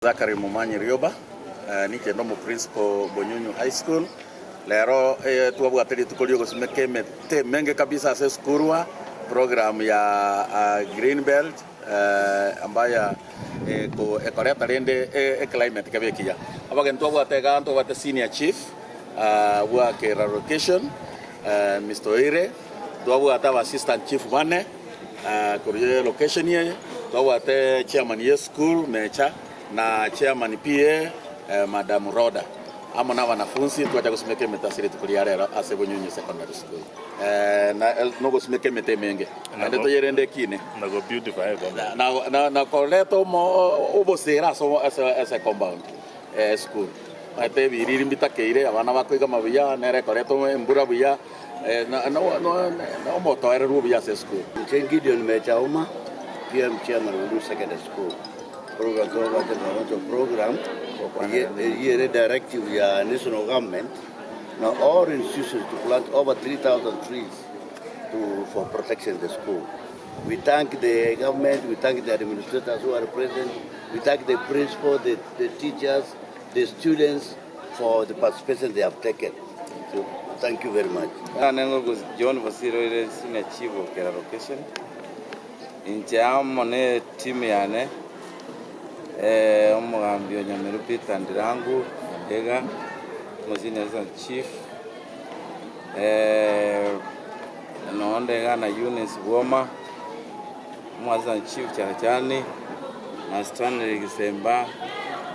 Zakari Mumanyi Rioba ni kendo mu principal Bonyunyu Highschool lero twabwatiri tukolio gusumeke mete menge kabisa ase skurwa program ya Greenbelt ambaya ko ekoreta rende climate kabekia abagen twabwatega twabwate senior chief wa kera location Mr. Ire twabwata assistant chief bane kuriye location ye twabwate chairman ye school mecha na chairman PA Madam Roda amo na wanafunzi tuacha kusumeke metasiri tukulia rero ase Bonyunyu secondary school na no kusumeke mete menge ande to yerende kine na go beautify na koleto mo ubosera so as a compound school ate biriri mbitakeire abana bakoiga mabuya nere koleto mbura buya no moto era rubuya ase school Gideon Mechauma PM chairman of secondary school program year directive ya national government now all institutions to plant over 3,000 trees for protection of the school. We thank the government, we thank the administrators who are present, we thank the principal, the teachers, the students for the participation they have taken. So thank you very much. John Vasiro is in a chief of care location. In Jamone Timiane omugambio Nyamira tandirangu ndega muzine za chief no ndega na Eunice Boma mwaza chief charachani na Stanley Gisemba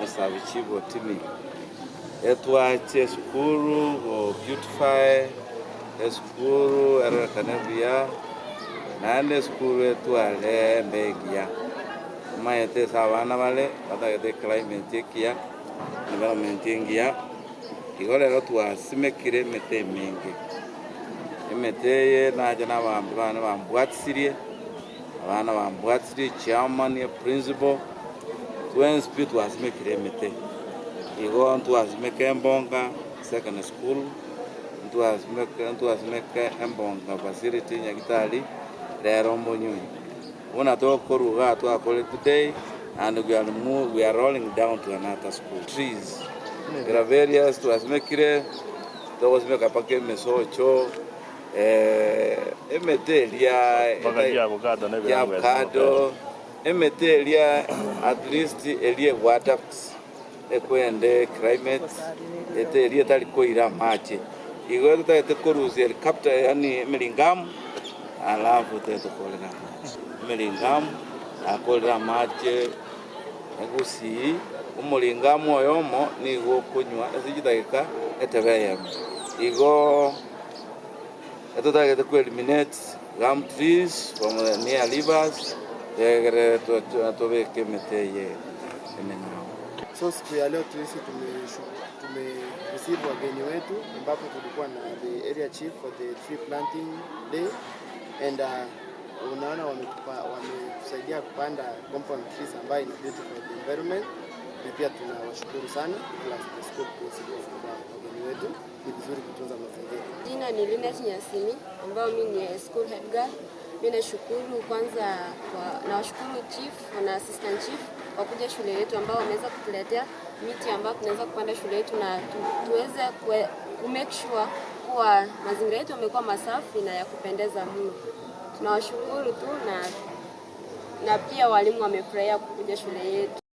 musabi chief otimi etwa che skuru o beautify skuru era kanabia na ande skuru etwa le mbegia mayete sabana vale batagete climate kia environment ngia igole rotwa simekire mete mingi emete na jana bana bambwatsirie abana bambwatsirie chairman ya principal twin spirit was mekire mete igo ntwas mekembonga second school ntwas mekembonga facility nyagitali rero Bonyunyu. Una to koruga to akole today and we are rolling down to another school. Trees. There are various to asmekire to was make apake mesocho emetelia avocado emetelia at least elie water ekwende climate etelia talikoira mache igo tete koruzi capture yani melingamu alafu tete kolera melingamu akolera mache egusi umulingamu oyomo nigo kunywa ezigitagika etebeye igo etotagete ku eliminate gum trees from the near rivers egere to beke meteye eneno. So siku ya leo tumereceive wageni wetu ambapo tulikuwa na the area chief for the tree planting day and unaona wametusaidia kupanda compound trees ambayo ina beautify the environment na pia tunawashukuru sana plus the school principal kwa wageni wetu. Ni vizuri kutunza mazingira. Jina ni Linet Nyasimi ambao mimi ni school head girl. Mimi nashukuru kwanza na washukuru chief na assistant chief kwa kuja shule yetu ambao wameweza kutuletea miti ambayo tunaweza kupanda shule yetu na tuweze ku make sure kuwa mazingira yetu yamekuwa masafi na ya kupendeza mno. Tunawashukuru tu na pia walimu wamefurahia kuja shule yetu.